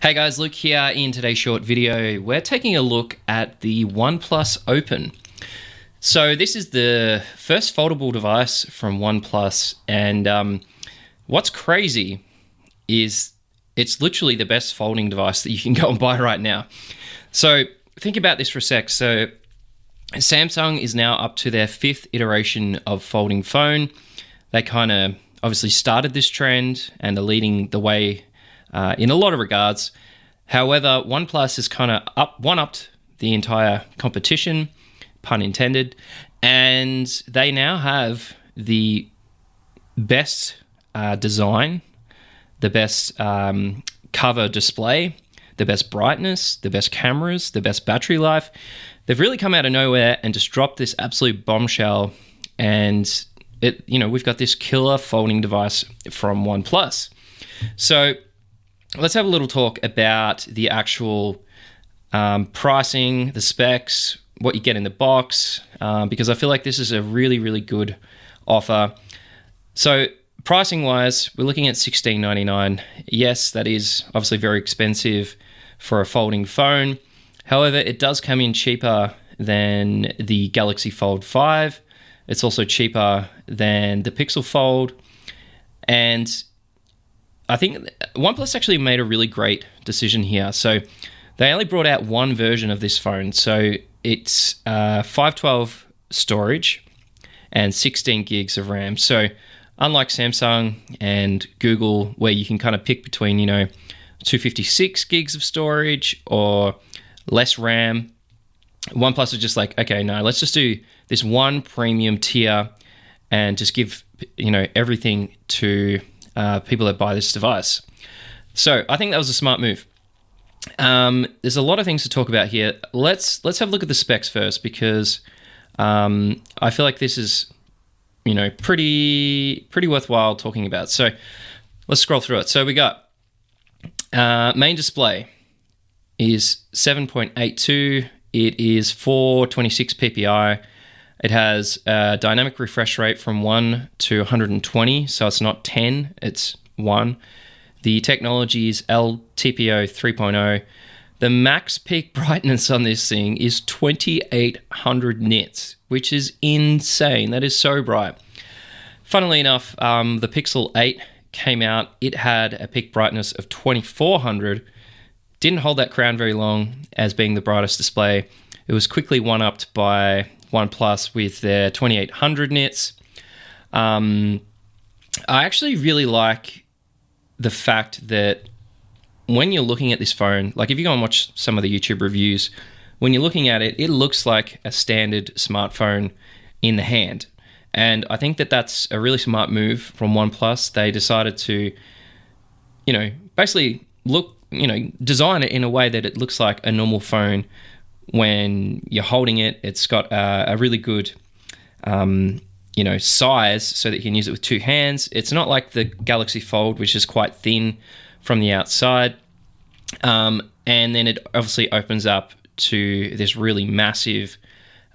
Hey guys, Luke here. In today's short video, we're taking a look at the OnePlus Open. So this is the first foldable device from OnePlus, and what's crazy is it's literally the best folding device that you can go and buy right now. So think about this for a sec. So Samsung is now up to their 5th iteration of folding phone. They kind of obviously started this trend and are leading the way in a lot of regards. However, OnePlus has kind of one-upped the entire competition, pun intended, and they now have the best design, the best cover display, the best brightness, the best cameras, the best battery life. They've really come out of nowhere and just dropped this absolute bombshell, and we've got this killer folding device from OnePlus. So let's have a little talk about the actual pricing, the specs, what you get in the box, because I feel like this is a really, really good offer. So pricing-wise, we're looking at $16.99. Yes, that is obviously very expensive for a folding phone. However, it does come in cheaper than the Galaxy Fold 5. It's also cheaper than the Pixel Fold. And I think OnePlus actually made a really great decision here. So they only brought out one version of this phone. So it's 512 storage and 16 gigs of RAM. So unlike Samsung and Google, where you can kind of pick between, 256 gigs of storage or less RAM, OnePlus is just like, okay, no, let's just do this one premium tier and just give, everything to people that buy this device. So I think that was a smart move. There's a lot of things to talk about here. Let's have a look at the specs first, because I feel like this is, pretty worthwhile talking about. So let's scroll through it. So we got main display is 7.82. It is 426 ppi. It has a dynamic refresh rate from 1 to 120, so it's not 10, it's 1. The technology is LTPO 3.0. The max peak brightness on this thing is 2800 nits, which is insane. That is so bright. Funnily enough, the Pixel 8 came out. It had a peak brightness of 2400. Didn't hold that crown very long as being the brightest display. It was quickly one-upped by OnePlus with their 2800 nits. I actually really like the fact that when you're looking at this phone, like if you go and watch some of the YouTube reviews, when you're looking at it, it looks like a standard smartphone in the hand. And I think that that's a really smart move from OnePlus. They decided to, basically design it in a way that it looks like a normal phone. When you're holding it, it's got a really good, size so that you can use it with two hands. It's not like the Galaxy Fold, which is quite thin from the outside. And then it obviously opens up to this really massive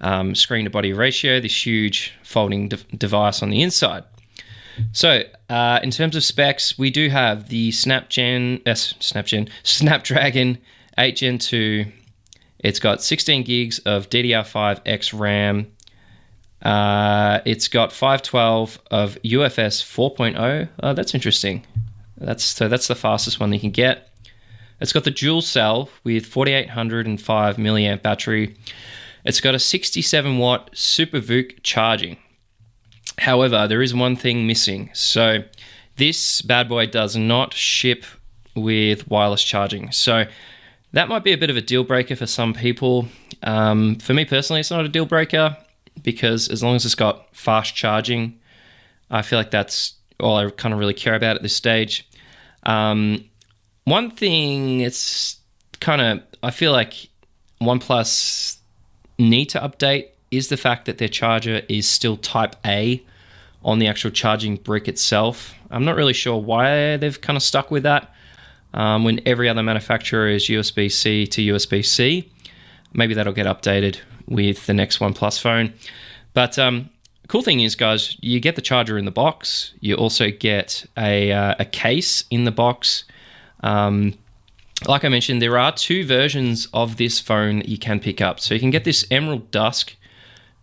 screen-to-body ratio, this huge folding device on the inside. So in terms of specs, we do have the Snapdragon 8 Gen 2. It's got 16 gigs of DDR5X RAM. It's got 512 of UFS 4.0. Oh, that's interesting. That's the fastest one you can get. It's got the dual cell with 4805 milliamp battery. It's got a 67 watt Super VOOC charging. However, there is one thing missing. So this bad boy does not ship with wireless charging. So that might be a bit of a deal breaker for some people. For me personally, it's not a deal breaker, because as long as it's got fast charging, I feel like that's all I kind of really care about at this stage. One thing I feel like OnePlus need to update is the fact that their charger is still Type A on the actual charging brick itself. I'm not really sure why they've kind of stuck with that. When every other manufacturer is USB-C to USB-C. Maybe that'll get updated with the next OnePlus phone. But cool thing is, guys, you get the charger in the box. You also get a case in the box. like I mentioned, there are two versions of this phone that you can pick up. So you can get this Emerald Dusk,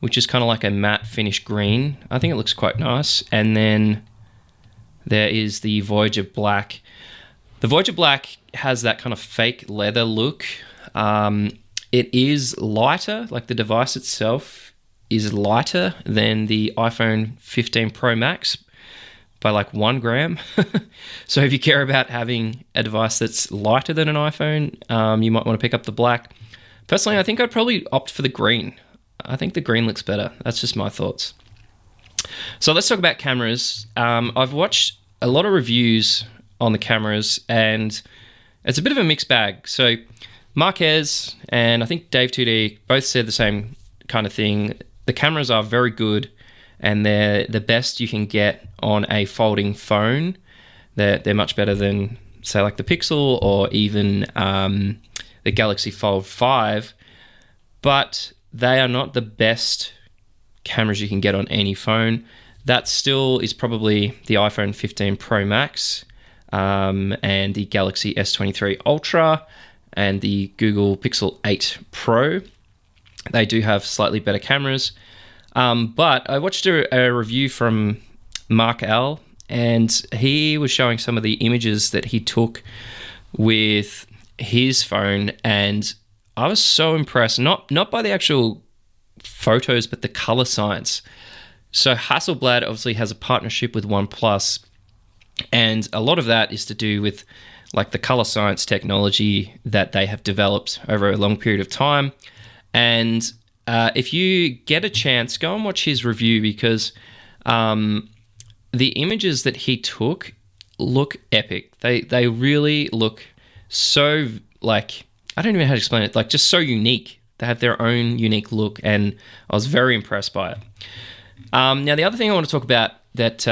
which is kind of like a matte finish green. I think it looks quite nice. And then there is the Voyager Black. The Voyager Black has that kind of fake leather look. It is lighter, like the device itself is lighter than the iPhone 15 Pro Max by like 1 gram. So if you care about having a device that's lighter than an iPhone, you might want to pick up the black. Personally, I think I'd probably opt for the green. I think the green looks better. That's just my thoughts. So let's talk about cameras. I've watched a lot of reviews on the cameras, and it's a bit of a mixed bag. So Marquez and I think Dave 2D both said the same kind of thing. The cameras are very good, and they're the best you can get on a folding phone. They're much better than, say, like the Pixel or even the Galaxy Fold 5, but they are not the best cameras you can get on any phone. That still is probably the iPhone 15 Pro Max and the Galaxy S23 Ultra and the Google Pixel 8 Pro. They do have slightly better cameras. But I watched a review from Mark L, and he was showing some of the images that he took with his phone, and I was so impressed, not by the actual photos, but the color science. So Hasselblad obviously has a partnership with OnePlus, and a lot of that is to do with like the color science technology that they have developed over a long period of time. And if you get a chance, go and watch his review, because the images that he took look epic. They really look so, like, I don't even know how to explain it, like just so unique. They have their own unique look, and I was very impressed by it. Now, the other thing I want to talk about that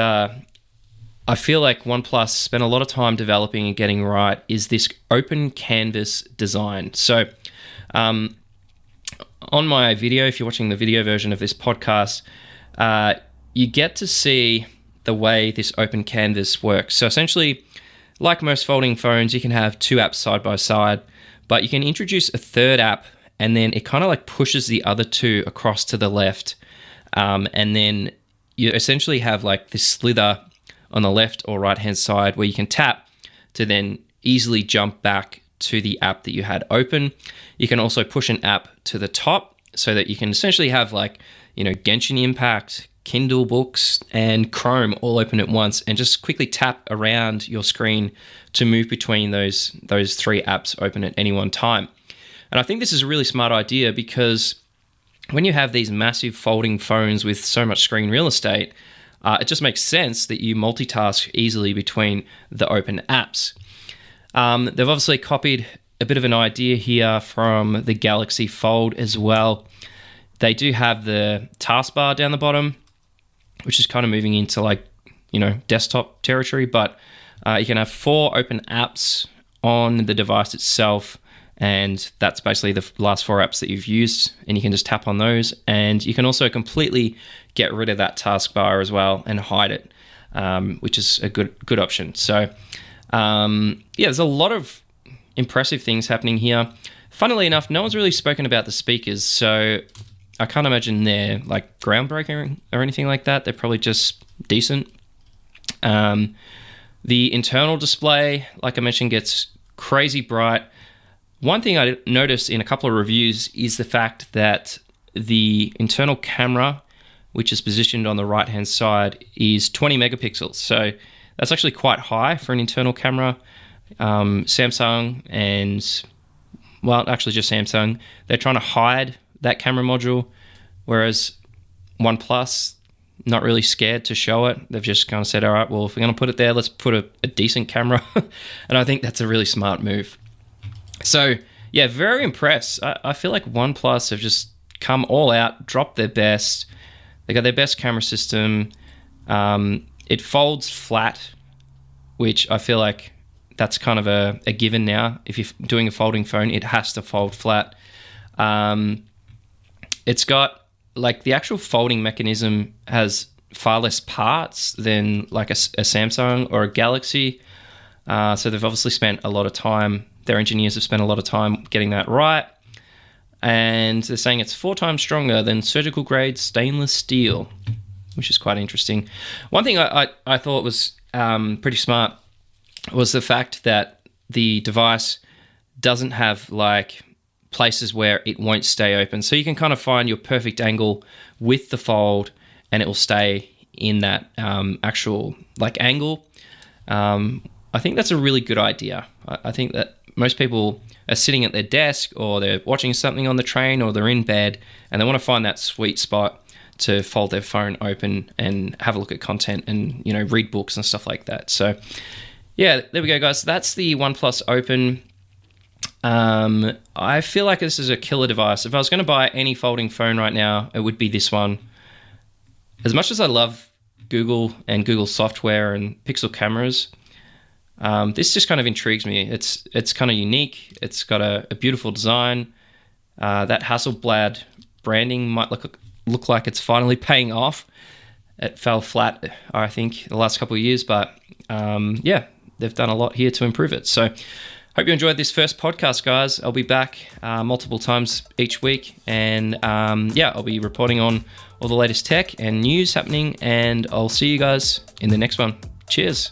I feel like OnePlus spent a lot of time developing and getting right is this open canvas design. So on my video, if you're watching the video version of this podcast, you get to see the way this open canvas works. So essentially, like most folding phones, you can have two apps side by side, but you can introduce a third app, and then it kind of like pushes the other two across to the left. And then you essentially have like this slither on the left or right hand side where you can tap to then easily jump back to the app that you had open. You can also push an app to the top so that you can essentially have like, Genshin Impact, Kindle books, and Chrome all open at once, and just quickly tap around your screen to move between those three apps open at any one time. And I think this is a really smart idea, because when you have these massive folding phones with so much screen real estate, it just makes sense that you multitask easily between the open apps. They've obviously copied a bit of an idea here from the Galaxy Fold as well. They do have the taskbar down the bottom, which is kind of moving into like, desktop territory, but you can have 4 open apps on the device itself, and that's basically the last 4 apps that you've used, and you can just tap on those. And you can also completely get rid of that taskbar as well and hide it, which is a good option. So there's a lot of impressive things happening here. Funnily enough, no one's really spoken about the speakers, so I can't imagine they're like groundbreaking or anything like that. They're probably just decent. The internal display, like I mentioned, gets crazy bright. One thing I noticed in a couple of reviews is the fact that the internal camera, which is positioned on the right-hand side, is 20 megapixels. So that's actually quite high for an internal camera. Samsung and, well, actually just Samsung, they're trying to hide that camera module, whereas OnePlus, not really scared to show it. They've just kind of said, all right, well, if we're going to put it there, let's put a decent camera. And I think that's a really smart move. So, yeah, very impressed. I feel like OnePlus have just come all out, dropped their best. They got their best camera system. It folds flat, which I feel like that's kind of a given now. If you're doing a folding phone, it has to fold flat. It's got, like, the actual folding mechanism has far less parts than like a Samsung or a Galaxy. So they've obviously spent a lot of time their engineers have spent a lot of time getting that right. And they're saying it's 4 times stronger than surgical grade stainless steel, which is quite interesting. One thing I thought was pretty smart was the fact that the device doesn't have like places where it won't stay open. So you can kind of find your perfect angle with the fold and it will stay in that actual like angle. I think that's a really good idea. I think that most people are sitting at their desk or they're watching something on the train or they're in bed and they want to find that sweet spot to fold their phone open and have a look at content and, you know, read books and stuff like that. So yeah, there we go, guys. That's the OnePlus Open. I feel like this is a killer device. If I was going to buy any folding phone right now, it would be this one. As much as I love Google and Google software and Pixel cameras, this just kind of intrigues me. It's kind of unique. It's got a beautiful design. That Hasselblad branding might look like it's finally paying off. It fell flat, I think, the last couple of years, but yeah, they've done a lot here to improve it. So hope you enjoyed this first podcast, guys. I'll be back multiple times each week, and yeah, I'll be reporting on all the latest tech and news happening, and I'll see you guys in the next one. Cheers.